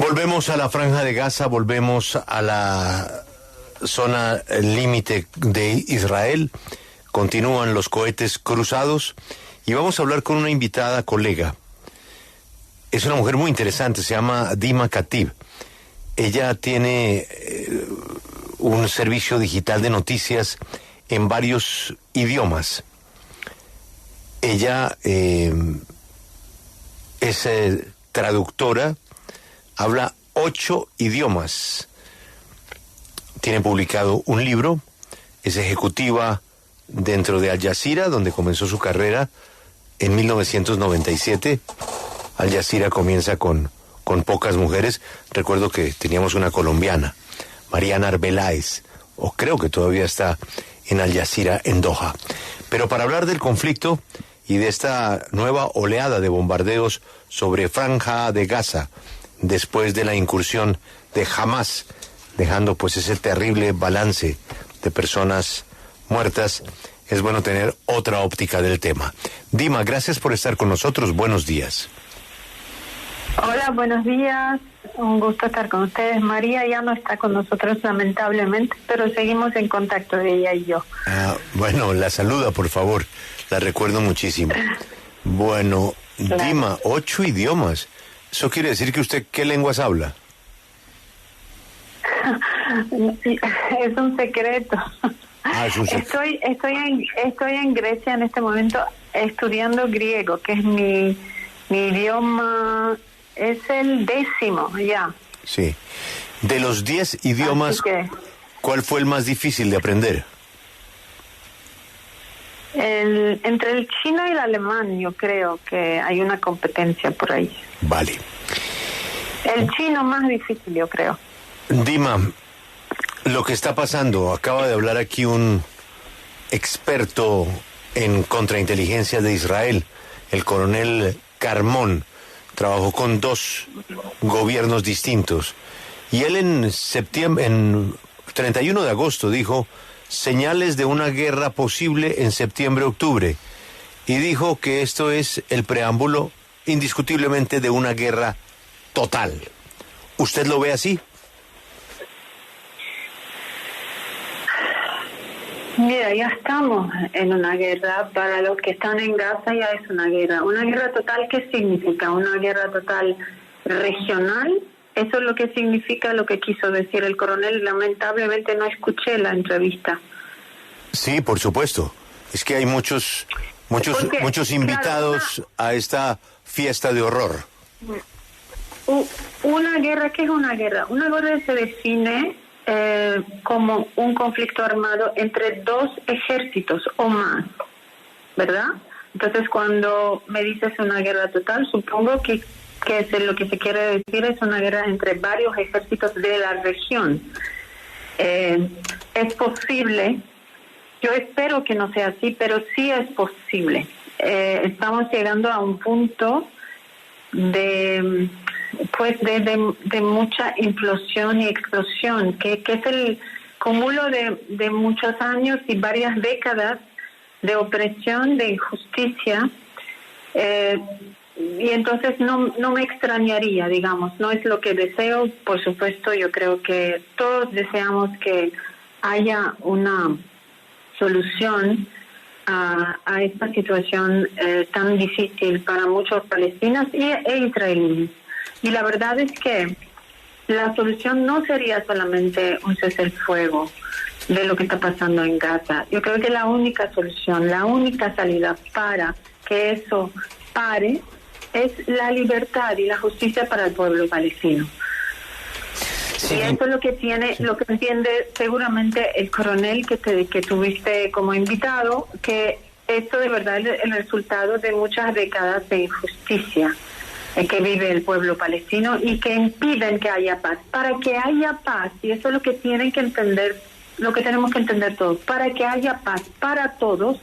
Volvemos a la Franja de Gaza, volvemos a la zona límite de Israel. Continúan los cohetes cruzados y vamos a hablar con una invitada colega. Es una mujer muy interesante, se llama Dima Khatib. Ella tiene un servicio digital de noticias en varios idiomas. Ella es traductora, habla 8 idiomas. Tiene publicado un libro, es ejecutiva dentro de Al Jazeera, donde comenzó su carrera en 1997. Al Jazeera comienza con pocas mujeres. Recuerdo que teníamos una colombiana, Mariana Arbeláez, o creo que todavía está en Al Jazeera en Doha. Pero para hablar del conflicto y de esta nueva oleada de bombardeos sobre Franja de Gaza, después de la incursión de Hamas, dejando pues ese terrible balance de personas muertas, es bueno tener otra óptica del tema. Dima, gracias por estar con nosotros. Buenos días. Hola, buenos días. Un gusto estar con ustedes. María ya no está con nosotros, lamentablemente, pero seguimos en contacto de ella y yo. Bueno, la saluda, por favor. La recuerdo muchísimo. Bueno, claro. Dima, 8 idiomas. ¿Eso quiere decir que usted qué lenguas habla? Es un secreto. Es un secreto. Estoy en Grecia en este momento estudiando griego, que es mi idioma, es el 10º ya. Sí. De los 10 idiomas, ¿cuál fue el más difícil de aprender? Entre el chino y el alemán, yo creo que hay una competencia por ahí. Vale. El chino más difícil, yo creo. Dima, lo que está pasando, acaba de hablar aquí un experto en contrainteligencia de Israel, el coronel Carmón, trabajó con 2 gobiernos distintos, y él en 31 de agosto dijo señales de una guerra posible en septiembre-octubre, y dijo que esto es el preámbulo indiscutiblemente de una guerra total. ¿Usted lo ve así? Mira, ya estamos en una guerra. Para los que están en Gaza ya es una guerra. ¿Una guerra total qué significa? ¿Una guerra total regional? Eso es lo que significa lo que quiso decir el coronel. Lamentablemente no escuché la entrevista. Sí, por supuesto. Es que hay muchos invitados, claro, a esta fiesta de horror. Una guerra, ¿qué es una guerra? Una guerra se define como un conflicto armado entre 2 ejércitos o más, ¿verdad? Entonces, cuando me dices una guerra total, supongo que es lo que se quiere decir es una guerra entre varios ejércitos de la región. Es posible, yo espero que no sea así, pero sí es posible. Estamos llegando a un punto de mucha implosión y explosión, que es el cúmulo de muchos años y varias décadas de opresión, de injusticia, y entonces no me extrañaría, digamos, no es lo que deseo, por supuesto. Yo creo que todos deseamos que haya una solución a esta situación tan difícil para muchos palestinos e israelíes. Y la verdad es que la solución no sería solamente un cese el fuego de lo que está pasando en Gaza. Yo creo que la única solución, la única salida para que eso pare es la libertad y la justicia para el pueblo palestino. Sí. Y eso es lo que entiende seguramente el coronel que tuviste como invitado, que esto de verdad es el resultado de muchas décadas de injusticia que vive el pueblo palestino y que impiden que haya paz. Para que haya paz, y eso es lo que tienen que entender, lo que tenemos que entender todos, para que haya paz para todos,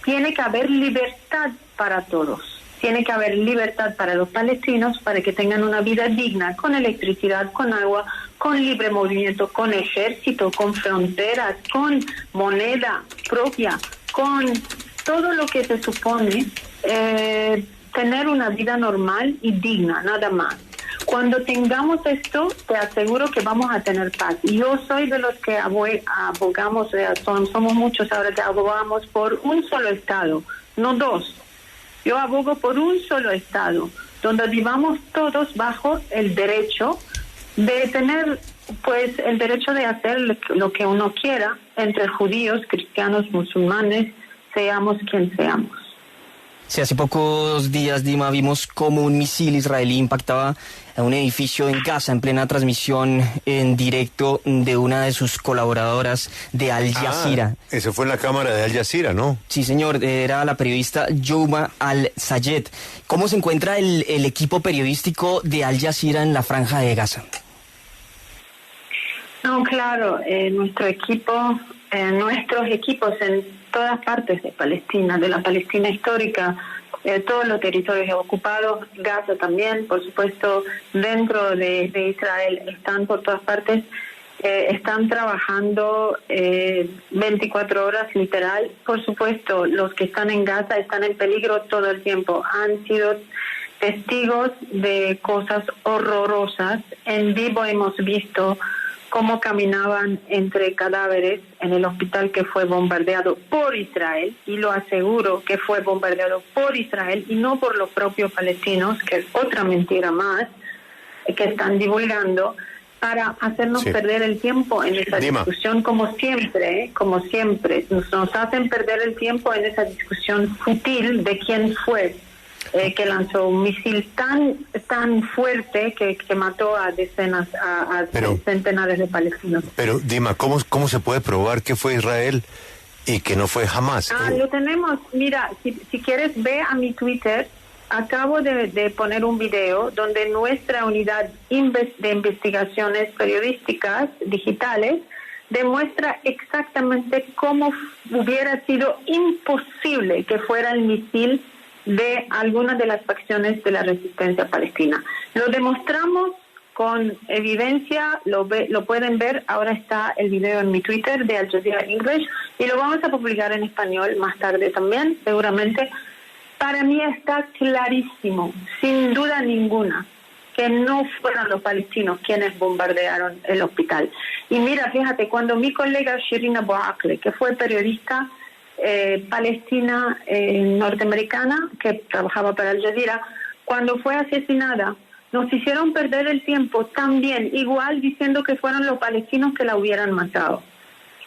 tiene que haber libertad para todos. Tiene que haber libertad para los palestinos para que tengan una vida digna, con electricidad, con agua, con libre movimiento, con ejército, con fronteras, con moneda propia, con todo lo que se supone tener una vida normal y digna, nada más. Cuando tengamos esto, te aseguro que vamos a tener paz. Yo soy de los que abogamos, somos muchos ahora que abogamos por un solo Estado, no dos. Yo abogo por un solo Estado, donde vivamos todos bajo el derecho de tener, pues, el derecho de hacer lo que uno quiera, entre judíos, cristianos, musulmanes, seamos quien seamos. Sí, hace pocos días, Dima, vimos cómo un misil israelí impactaba a un edificio en Gaza en plena transmisión en directo de una de sus colaboradoras de Al Jazeera. Eso fue en la cámara de Al Jazeera, ¿no? Sí, señor, era la periodista Youma Al-Sayed. ¿Cómo se encuentra el equipo periodístico de Al Jazeera en la Franja de Gaza? No, claro, nuestros equipos en todas partes de Palestina, de la Palestina histórica, todos los territorios ocupados, Gaza también, por supuesto, dentro de Israel, están por todas partes, están trabajando 24 horas literal. Por supuesto, los que están en Gaza están en peligro todo el tiempo, han sido testigos de cosas horrorosas. En vivo hemos visto cómo caminaban entre cadáveres en el hospital que fue bombardeado por Israel, y lo aseguro que fue bombardeado por Israel y no por los propios palestinos, que es otra mentira más que están divulgando para hacernos perder el tiempo en esa discusión, como siempre, nos hacen perder el tiempo en esa discusión fútil de quién fue que lanzó un misil tan fuerte que mató a decenas, centenares de palestinos. Pero, Dima, ¿cómo se puede probar que fue Israel y que no fue Hamas? Lo tenemos. Mira, si quieres, ve a mi Twitter. Acabo de poner un video donde nuestra unidad de investigaciones periodísticas digitales demuestra exactamente cómo hubiera sido imposible que fuera el misil de algunas de las facciones de la resistencia palestina. Lo demostramos con evidencia, lo pueden ver, ahora está el video en mi Twitter de Al Jazeera English, y lo vamos a publicar en español más tarde también, seguramente. Para mí está clarísimo, sin duda ninguna, que no fueron los palestinos quienes bombardearon el hospital. Y mira, fíjate, cuando mi colega Shirin Abu Akleh, que fue periodista palestina norteamericana que trabajaba para Al Jazeera, cuando fue asesinada, nos hicieron perder el tiempo también, igual diciendo que fueron los palestinos que la hubieran matado.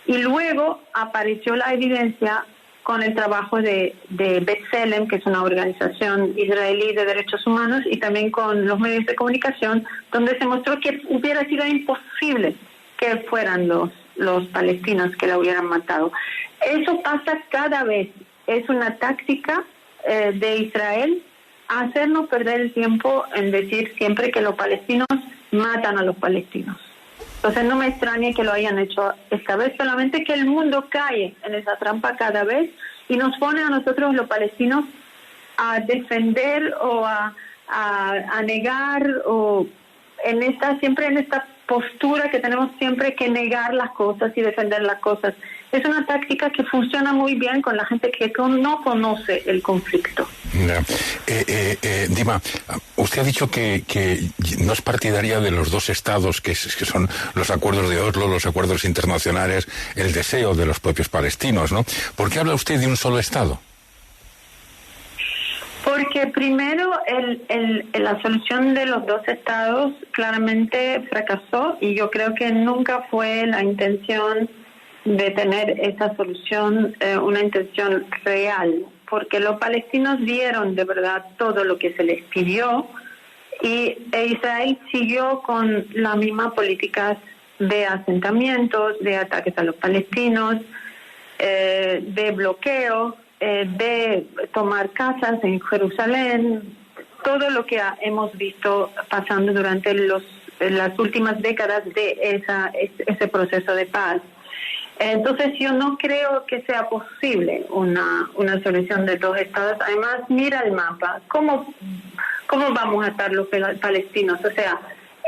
Y luego apareció la evidencia con el trabajo de B'Tselem, que es una organización israelí de derechos humanos, y también con los medios de comunicación, donde se mostró que hubiera sido imposible que fueran los palestinos que la hubieran matado. Eso pasa cada vez. Es una táctica de Israel hacernos perder el tiempo en decir siempre que los palestinos matan a los palestinos. Entonces no me extraña que lo hayan hecho esta vez, solamente que el mundo cae en esa trampa cada vez y nos pone a nosotros los palestinos a defender o a negar, o siempre en esta postura que tenemos siempre que negar las cosas y defender las cosas. Es una táctica que funciona muy bien con la gente que no conoce el conflicto. Dima, usted ha dicho que no es partidaria de los dos estados, que son los acuerdos de Oslo, los acuerdos internacionales, el deseo de los propios palestinos, ¿no? ¿Por qué habla usted de un solo estado? Porque primero la solución de los dos estados claramente fracasó, y yo creo que nunca fue la intención de tener esa solución, una intención real, porque los palestinos dieron de verdad todo lo que se les pidió, y Israel siguió con la misma política de asentamientos, de ataques a los palestinos, de bloqueo, de tomar casas en Jerusalén, todo lo que hemos visto pasando durante las últimas décadas de ese proceso de paz. Entonces yo no creo que sea posible una solución de dos estados. Además, mira el mapa, ¿cómo vamos a estar los palestinos? O sea,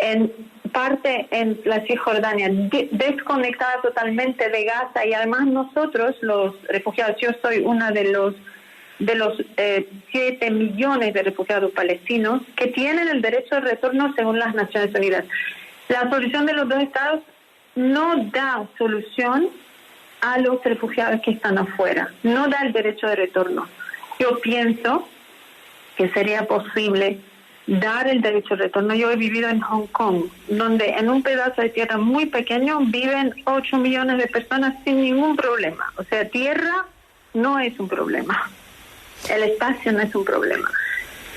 en parte en la Cisjordania, desconectada totalmente de Gaza, y además nosotros, los refugiados, yo soy una de los de los 7 millones de refugiados palestinos que tienen el derecho de retorno según las Naciones Unidas. La solución de los dos estados no da solución a los refugiados que están afuera, no da el derecho de retorno. Yo pienso que sería posible dar el derecho de retorno. Yo he vivido en Hong Kong, donde en un pedazo de tierra muy pequeño viven 8 millones de personas sin ningún problema. O sea, tierra no es un problema. El espacio no es un problema.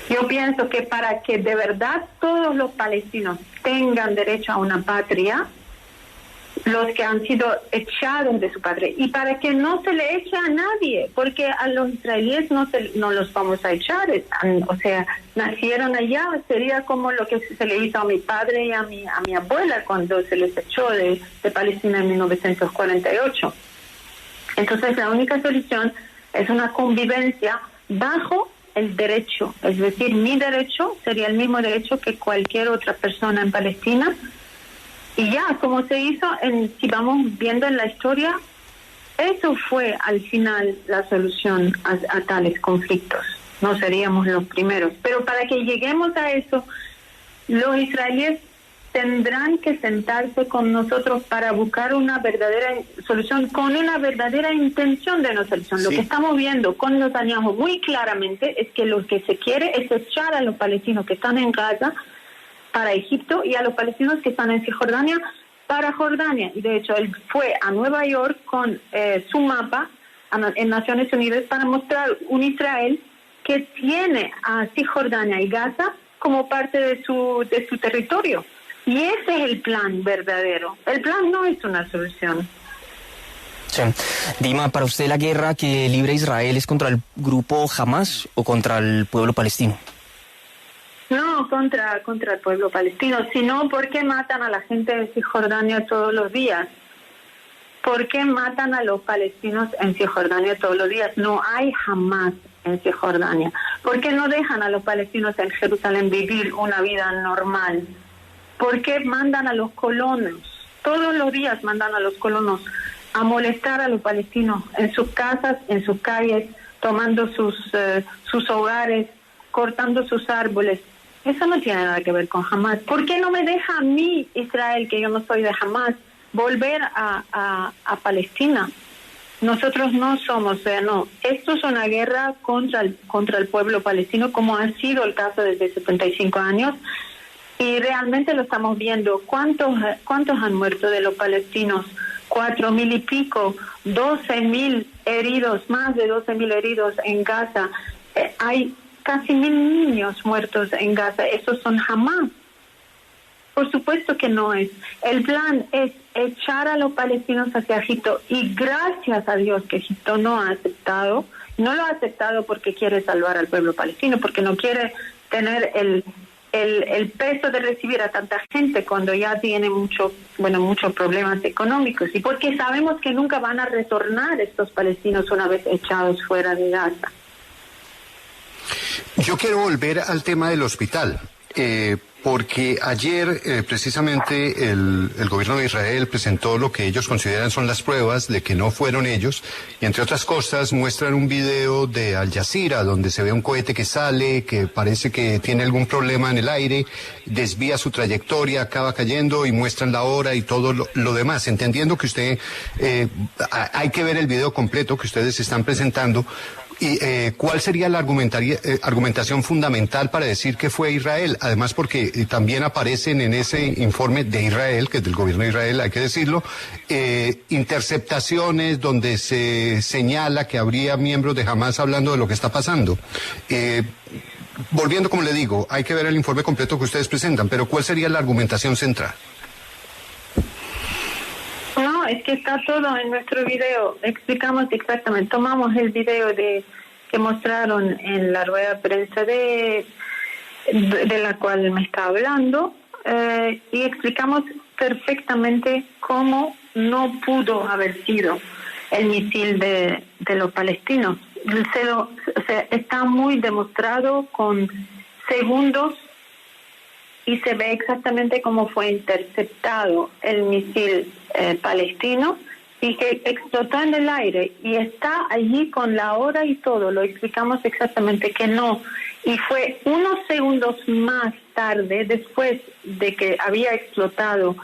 Yo pienso que para que de verdad todos los palestinos tengan derecho a una patria, los que han sido echados de su patria, y para que no se le eche a nadie, porque a los israelíes no los vamos a echar, o sea, nacieron allá, sería como lo que se le hizo a mi padre y a mi abuela cuando se les echó de Palestina en 1948. Entonces la única solución es una convivencia bajo el derecho, es decir, mi derecho sería el mismo derecho que cualquier otra persona en Palestina. Y ya, como se hizo, si vamos viendo en la historia, eso fue al final la solución a tales conflictos. No seríamos los primeros. Pero para que lleguemos a eso, los israelíes tendrán que sentarse con nosotros para buscar una verdadera solución, con una verdadera intención de una solución. Sí. Lo que estamos viendo con Netanyahu muy claramente es que lo que se quiere es echar a los palestinos que están en Gaza para Egipto y a los palestinos que están en Cisjordania para Jordania. Y de hecho él fue a Nueva York con su mapa en Naciones Unidas para mostrar un Israel que tiene a Cisjordania y Gaza como parte de su territorio. Y ese es el plan verdadero. El plan no es una solución. Sí. Dima, ¿para usted la guerra que libra Israel es contra el grupo Hamas o contra el pueblo palestino? No, contra el pueblo palestino, sino porque matan a la gente de Cisjordania todos los días. ¿Por qué matan a los palestinos en Cisjordania todos los días? No hay Hamas en Cisjordania. ¿Por qué no dejan a los palestinos en Jerusalén vivir una vida normal? ¿Por qué mandan a los colonos? Todos los días mandan a los colonos a molestar a los palestinos en sus casas, en sus calles, tomando sus hogares, cortando sus árboles. Eso no tiene nada que ver con Hamas. ¿Por qué no me deja a mí, Israel, que yo no soy de Hamas, volver a Palestina? Nosotros no somos, no. Esto es una guerra contra el pueblo palestino, como ha sido el caso desde 75 años, y realmente lo estamos viendo. ¿Cuántos han muerto de los palestinos? 4,000 y pico, 12,000 heridos, más de 12,000 heridos en Gaza. Hay casi 1,000 niños muertos en Gaza. Esos son Hamas. Por supuesto que no es. El plan es echar a los palestinos hacia Egipto, y gracias a Dios que Egipto no ha aceptado. No lo ha aceptado porque quiere salvar al pueblo palestino, porque no quiere tener el peso de recibir a tanta gente cuando ya tiene muchos problemas económicos, y porque sabemos que nunca van a retornar estos palestinos una vez echados fuera de Gaza. Yo quiero volver al tema del hospital, porque ayer precisamente el gobierno de Israel presentó lo que ellos consideran son las pruebas de que no fueron ellos, y entre otras cosas muestran un video de Al Jazeera donde se ve un cohete que sale, que parece que tiene algún problema en el aire, desvía su trayectoria, acaba cayendo, y muestran la hora y todo lo demás, entendiendo que usted hay que ver el video completo que ustedes están presentando. ¿Y cuál sería la argumentación fundamental para decir que fue Israel? Además, porque también aparecen en ese informe de Israel, que es del gobierno de Israel, hay que decirlo, interceptaciones donde se señala que habría miembros de Hamas hablando de lo que está pasando. Volviendo, como le digo, hay que ver el informe completo que ustedes presentan, pero ¿cuál sería la argumentación central? Es que está todo en nuestro video. Explicamos exactamente. Tomamos el video que mostraron en la rueda de prensa de la cual me está hablando, y explicamos perfectamente cómo no pudo haber sido el misil de los palestinos. Está muy demostrado con segundos, y se ve exactamente cómo fue interceptado el misil palestino, y que explotó en el aire y está allí con la hora y todo, lo explicamos exactamente que no. Y fue unos segundos más tarde, después de que había explotado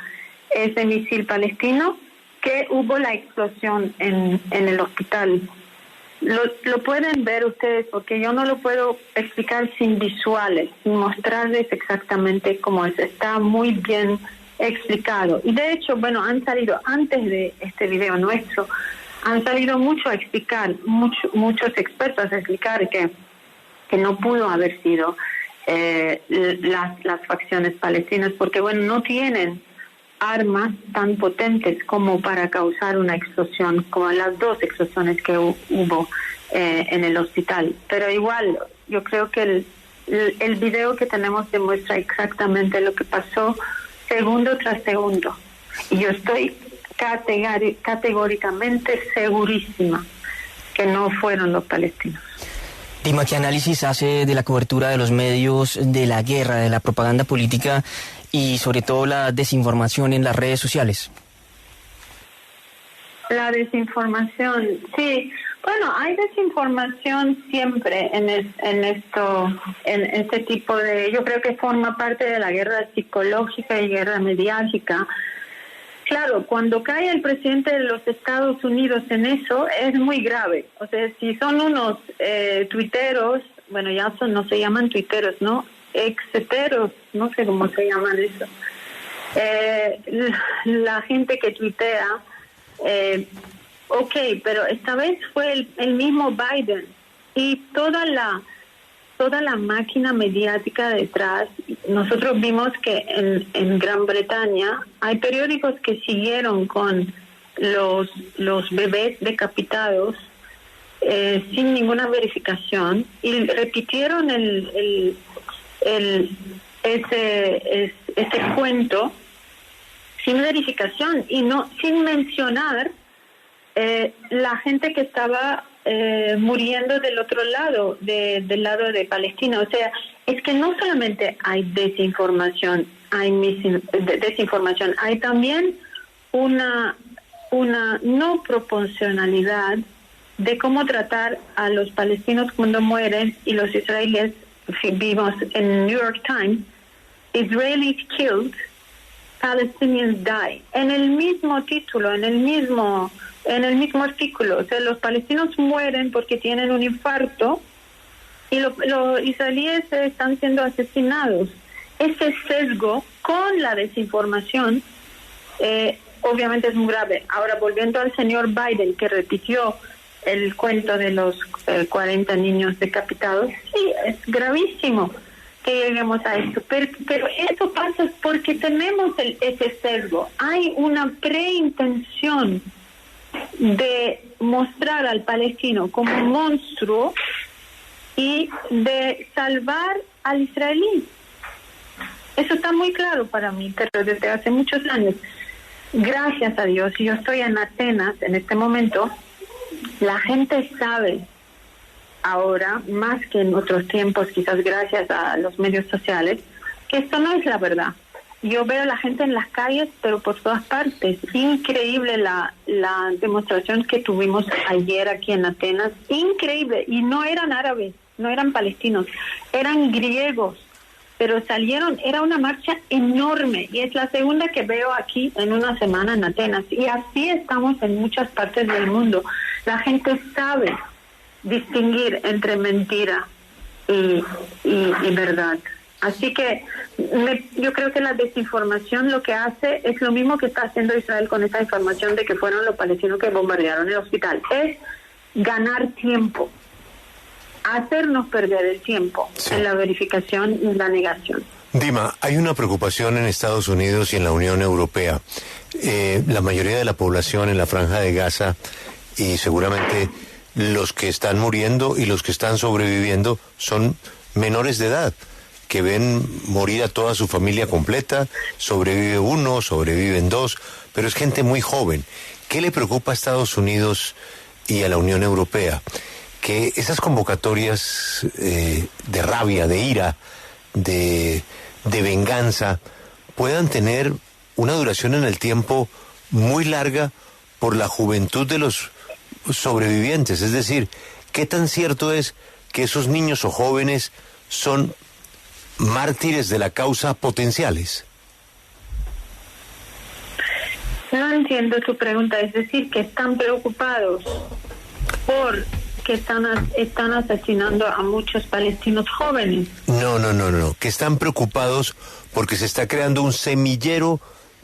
ese misil palestino, que hubo la explosión en el hospital. Lo pueden ver ustedes, porque yo no lo puedo explicar sin visuales, sin mostrarles exactamente cómo es. Está muy bien explicado. Y de hecho, bueno, han salido antes de este video nuestro, han salido mucho a explicar, muchos expertos a explicar que no pudo haber sido las facciones palestinas, porque bueno, no tienen armas tan potentes como para causar una explosión, como las dos explosiones que hubo en el hospital. Pero igual, yo creo que el video que tenemos demuestra exactamente lo que pasó segundo tras segundo. Y yo estoy categóricamente segurísima que no fueron los palestinos. Dima, ¿qué análisis hace de la cobertura de los medios, de la guerra, de la propaganda política y sobre todo la desinformación en las redes sociales? La desinformación, sí. Bueno, hay desinformación siempre en este tipo de... Yo creo que forma parte de la guerra psicológica y guerra mediática. Claro, cuando cae el presidente de los Estados Unidos en eso, es muy grave. O sea, si son unos tuiteros, bueno, ya no se llaman tuiteros, ¿no? Exeteros, no sé cómo se llaman eso. La gente que tuitea, ok, pero esta vez fue el mismo Biden y toda la máquina mediática detrás. Nosotros vimos que en Gran Bretaña hay periódicos que siguieron con los bebés decapitados sin ninguna verificación y repitieron ese cuento sin verificación y no sin mencionar la gente que estaba muriendo del otro lado, del lado de Palestina. O sea, es que no solamente hay desinformación, hay también una no proporcionalidad de cómo tratar a los palestinos cuando mueren, y los israelíes. Vimos en New York Times, Israelis killed, Palestinians die. En el mismo título, en el mismo artículo. O sea, los palestinos mueren porque tienen un infarto y los israelíes están siendo asesinados. Ese sesgo con la desinformación obviamente es muy grave. Ahora, volviendo al señor Biden, que repitió el cuento de los 40 niños decapitados, sí, es gravísimo que lleguemos a esto, pero eso pasa porque tenemos ese sesgo. Hay una preintención de mostrar al palestino como un monstruo y de salvar al israelí. Eso está muy claro para mí, pero desde hace muchos años, gracias a Dios, y yo estoy en Atenas en este momento, la gente sabe ahora, más que en otros tiempos, quizás gracias a los medios sociales, que esto no es la verdad. Yo veo a la gente en las calles, pero por todas partes. Increíble la demostración que tuvimos ayer aquí en Atenas. Increíble. Y no eran árabes, no eran palestinos, eran griegos. Pero salieron, era una marcha enorme. Y es la segunda que veo aquí en una semana en Atenas. Y así estamos en muchas partes del mundo. La gente sabe distinguir entre mentira y verdad. Así que yo creo que la desinformación lo que hace es lo mismo que está haciendo Israel con esa información de que fueron los palestinos que bombardearon el hospital. Es ganar tiempo, hacernos perder el tiempo en la verificación y la negación. Dima, hay una preocupación en Estados Unidos y en la Unión Europea. La mayoría de la población en la Franja de Gaza y seguramente los que están muriendo y los que están sobreviviendo son menores de edad, que ven morir a toda su familia completa, sobrevive uno, sobreviven dos, pero es gente muy joven. ¿Qué le preocupa a Estados Unidos y a la Unión Europea? Que esas convocatorias de rabia, de ira, de venganza, puedan tener una duración en el tiempo muy larga por la juventud de los sobrevivientes. Es decir, ¿qué tan cierto es que esos niños o jóvenes son mártires de la causa potenciales? No entiendo tu pregunta, es decir, que están preocupados por que están asesinando a muchos palestinos jóvenes. No, que están preocupados porque se está creando un semillero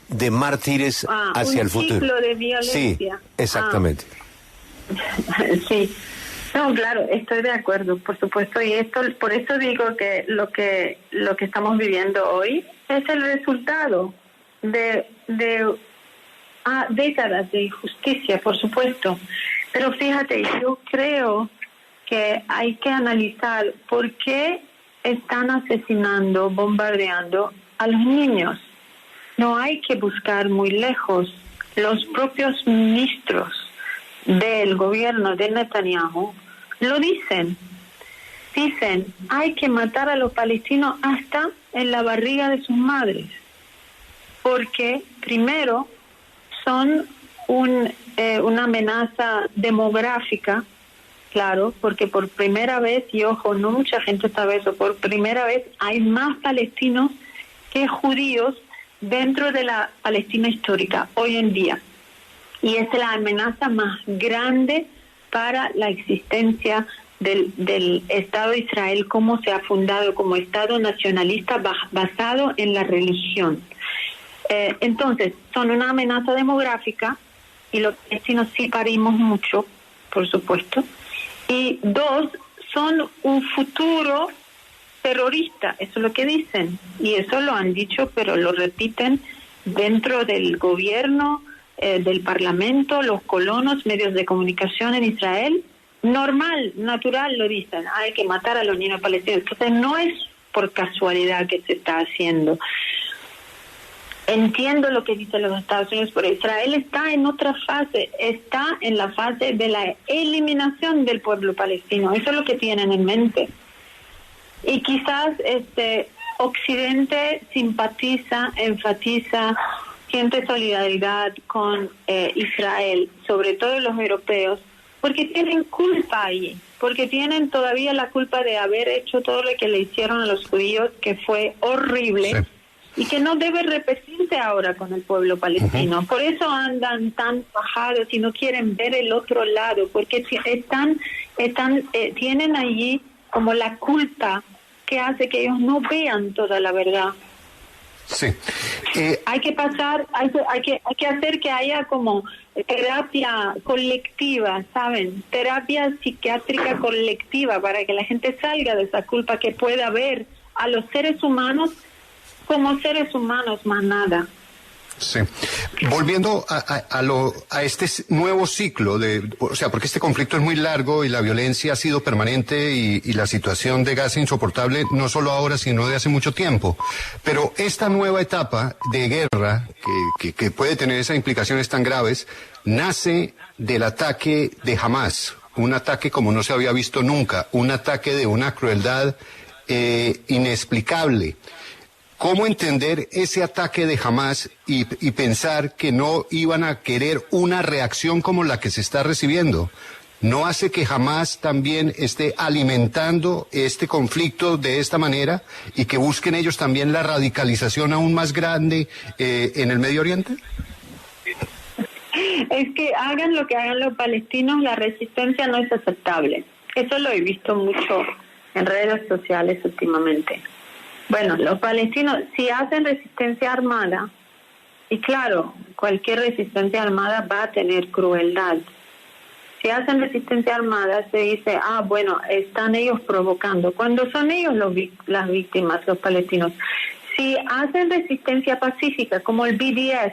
de mártires hacia el futuro. Un ciclo de violencia. Sí, exactamente. Sí. No, claro, estoy de acuerdo, por supuesto, y esto, por eso digo que lo que estamos viviendo hoy es el resultado de décadas de injusticia, por supuesto. Pero fíjate, yo creo que hay que analizar por qué están asesinando, bombardeando a los niños. No hay que buscar muy lejos. Los propios ministros del gobierno de Netanyahu lo dicen. Dicen, hay que matar a los palestinos hasta en la barriga de sus madres. Porque, primero, son una amenaza demográfica, claro, porque por primera vez, y ojo, no mucha gente sabe eso, por primera vez hay más palestinos que judíos dentro de la Palestina histórica hoy en día. Y es la amenaza más grande para la existencia del Estado de Israel, como se ha fundado como Estado nacionalista basado en la religión. Entonces, son una amenaza demográfica, y los palestinos sí parimos mucho, por supuesto. Y dos, son un futuro terrorista, eso es lo que dicen. Y eso lo han dicho, pero lo repiten dentro del gobierno, del parlamento, los colonos, medios de comunicación en Israel. Normal, natural lo dicen, hay que matar a los niños palestinos. Entonces no es por casualidad que se está haciendo. Entiendo lo que dicen los Estados Unidos, pero Israel está en otra fase, está en la fase de la eliminación del pueblo palestino. Eso es lo que tienen en mente. Y quizás Occidente simpatiza, enfatiza, siente solidaridad con Israel, sobre todo los europeos, porque tienen culpa allí, porque tienen todavía la culpa de haber hecho todo lo que le hicieron a los judíos, que fue horrible. Sí. Y que no debe repetirse ahora con el pueblo palestino. Por eso andan tan bajados y no quieren ver el otro lado, porque tienen allí como la culpa que hace que ellos no vean toda la verdad. Sí. Hay que hacer que haya como terapia colectiva, ¿saben? Terapia psiquiátrica colectiva para que la gente salga de esa culpa, que pueda ver a los seres humanos como seres humanos, más nada. Sí. Volviendo a este nuevo ciclo porque este conflicto es muy largo y la violencia ha sido permanente y la situación de Gaza insoportable, no solo ahora, sino de hace mucho tiempo. Pero esta nueva etapa de guerra, que puede tener esas implicaciones tan graves, nace del ataque de Hamas, un ataque como no se había visto nunca, un ataque de una crueldad inexplicable. ¿Cómo entender ese ataque de Hamas y pensar que no iban a querer una reacción como la que se está recibiendo? ¿No hace que Hamas también esté alimentando este conflicto de esta manera y que busquen ellos también la radicalización aún más grande en el Medio Oriente? Es que hagan lo que hagan los palestinos, la resistencia no es aceptable. Eso lo he visto mucho en redes sociales últimamente. Bueno, los palestinos, si hacen resistencia armada, y claro, cualquier resistencia armada va a tener crueldad. Si hacen resistencia armada, se dice, bueno, están ellos provocando. Cuando son ellos las víctimas, los palestinos. Si hacen resistencia pacífica, como el BDS,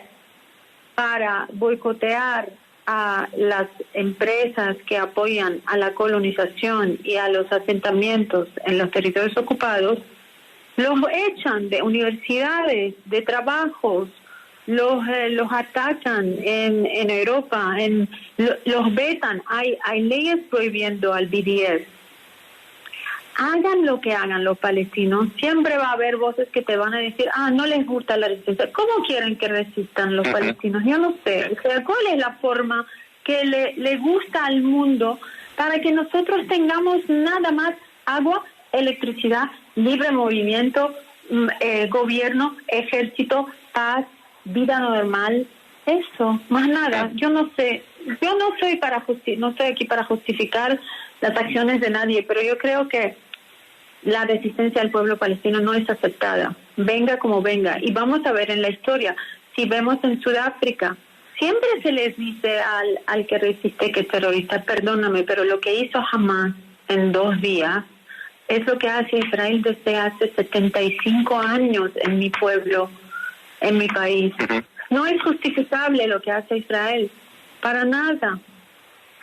para boicotear a las empresas que apoyan a la colonización y a los asentamientos en los territorios ocupados, los echan de universidades, de trabajos, los atacan en Europa, los vetan. Hay leyes prohibiendo al BDS. hagan lo que hagan los palestinos, siempre va a haber voces que te van a decir, no les gusta la resistencia. ¿Cómo quieren que resistan los palestinos? Yo no sé. O sea, ¿cuál es la forma que le gusta al mundo para que nosotros tengamos nada más agua, electricidad, libre movimiento, gobierno, ejército, paz, vida normal? Eso, más nada. Yo no sé. Yo no soy no estoy aquí para justificar las acciones de nadie, pero yo creo que la resistencia del pueblo palestino no es aceptada, venga como venga. Y vamos a ver en la historia, si vemos en Sudáfrica, siempre se les dice al que resiste que es terrorista, perdóname, pero lo que hizo Hamas en 2 días es lo que hace Israel desde hace 75 años en mi pueblo, en mi país. No es justificable lo que hace Israel, para nada.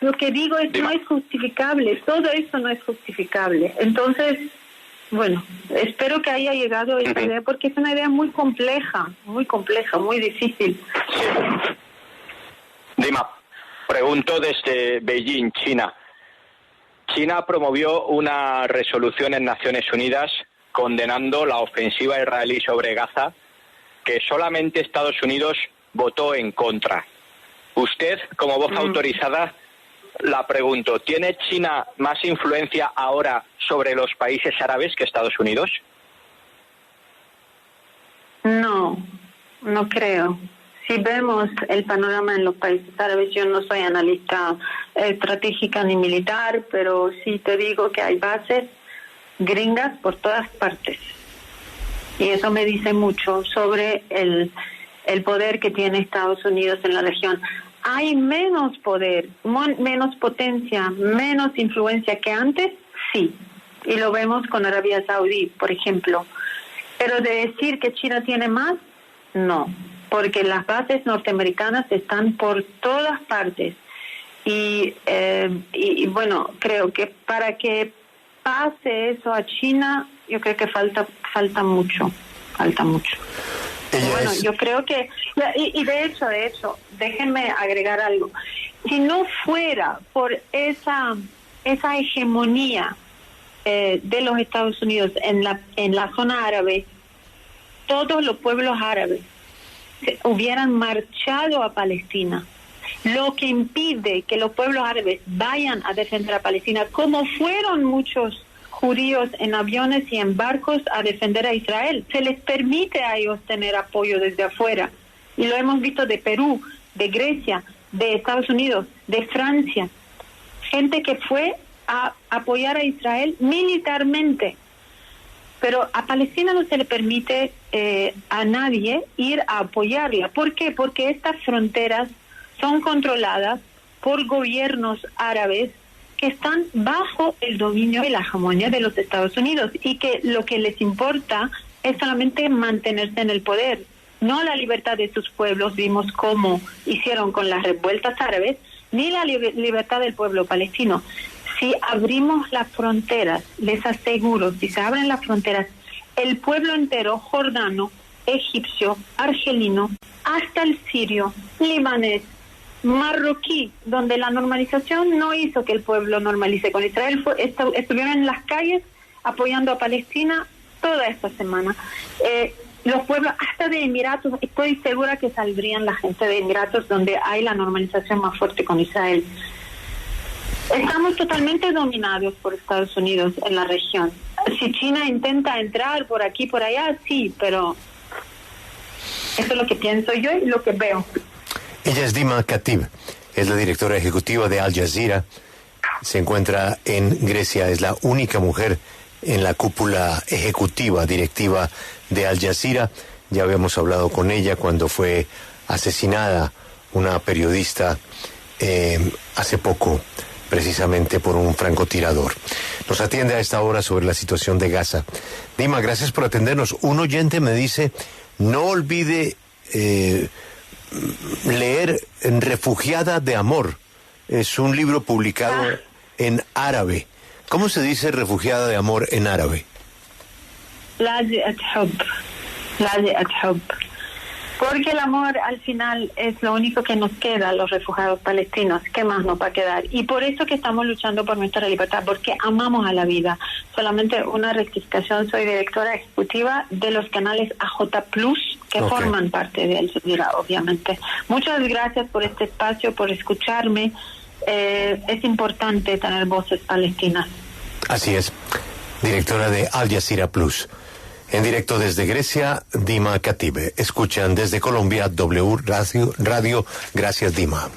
Lo que digo es no es justificable, todo eso no es justificable. Entonces, bueno, espero que haya llegado a esta idea porque es una idea muy compleja, muy difícil. Dima, pregunto desde Beijing, China. China promovió una resolución en Naciones Unidas condenando la ofensiva israelí sobre Gaza, que solamente Estados Unidos votó en contra. Usted, como voz autorizada, la pregunto, ¿tiene China más influencia ahora sobre los países árabes que Estados Unidos? No creo. Si vemos el panorama en los países árabes, yo no soy analista estratégica ni militar, pero sí te digo que hay bases gringas por todas partes. Y eso me dice mucho sobre el poder que tiene Estados Unidos en la región. ¿Hay menos poder, menos potencia, menos influencia que antes? Sí. Y lo vemos con Arabia Saudí, por ejemplo. Pero de decir que China tiene más, no. Porque las bases norteamericanas están por todas partes. Y bueno, creo que para que pase eso a China, yo creo que falta mucho. Bueno, yo creo que, y de hecho, déjenme agregar algo. Si no fuera por esa hegemonía de los Estados Unidos en la zona árabe, todos los pueblos árabes hubieran marchado a Palestina. Lo que impide que los pueblos árabes vayan a defender a Palestina, como fueron muchos judíos en aviones y en barcos a defender a Israel. Se les permite a ellos tener apoyo desde afuera. Y lo hemos visto de Perú, de Grecia, de Estados Unidos, de Francia. Gente que fue a apoyar a Israel militarmente. Pero a Palestina no se le permite a nadie ir a apoyarla. ¿Por qué? Porque estas fronteras son controladas por gobiernos árabes que están bajo el dominio y la hegemonía de los Estados Unidos y que lo que les importa es solamente mantenerse en el poder, no la libertad de sus pueblos. Vimos cómo hicieron con las revueltas árabes, ni la libertad del pueblo palestino. Si abrimos las fronteras, les aseguro, si se abren las fronteras, el pueblo entero, jordano, egipcio, argelino, hasta el sirio, libanés, marroquí, donde la normalización no hizo que el pueblo normalice con Israel, estuvieron en las calles apoyando a Palestina toda esta semana. Los pueblos hasta de Emiratos, estoy segura que saldrían la gente de Emiratos, donde hay la normalización más fuerte con Israel. Estamos totalmente dominados por Estados Unidos en la región. Si China intenta entrar por aquí, por allá, sí, pero eso es lo que pienso yo y lo que veo. Ella es Dima Khatib, es la directora ejecutiva de Al Jazeera, se encuentra en Grecia, es la única mujer en la cúpula ejecutiva, directiva de Al Jazeera. Ya habíamos hablado con ella cuando fue asesinada una periodista hace poco, precisamente por un francotirador. Nos atiende a esta hora sobre la situación de Gaza. Dima, gracias por atendernos. Un oyente me dice, no olvide leer Refugiada de Amor. Es un libro publicado en árabe. ¿Cómo se dice Refugiada de Amor en árabe? Laji'at Hubb. Porque el amor al final es lo único que nos queda a los refugiados palestinos. ¿Qué más nos va a quedar? Y por eso que estamos luchando por nuestra libertad, porque amamos a la vida. Solamente una rectificación, soy directora ejecutiva de los canales AJ Plus, que forman parte de Al Jazeera, obviamente. Muchas gracias por este espacio, por escucharme. Es importante tener voces palestinas. Así es, directora de Al Jazeera Plus. En directo desde Grecia, Dima Khatibe. Escuchan desde Colombia W Radio. Gracias, Dima.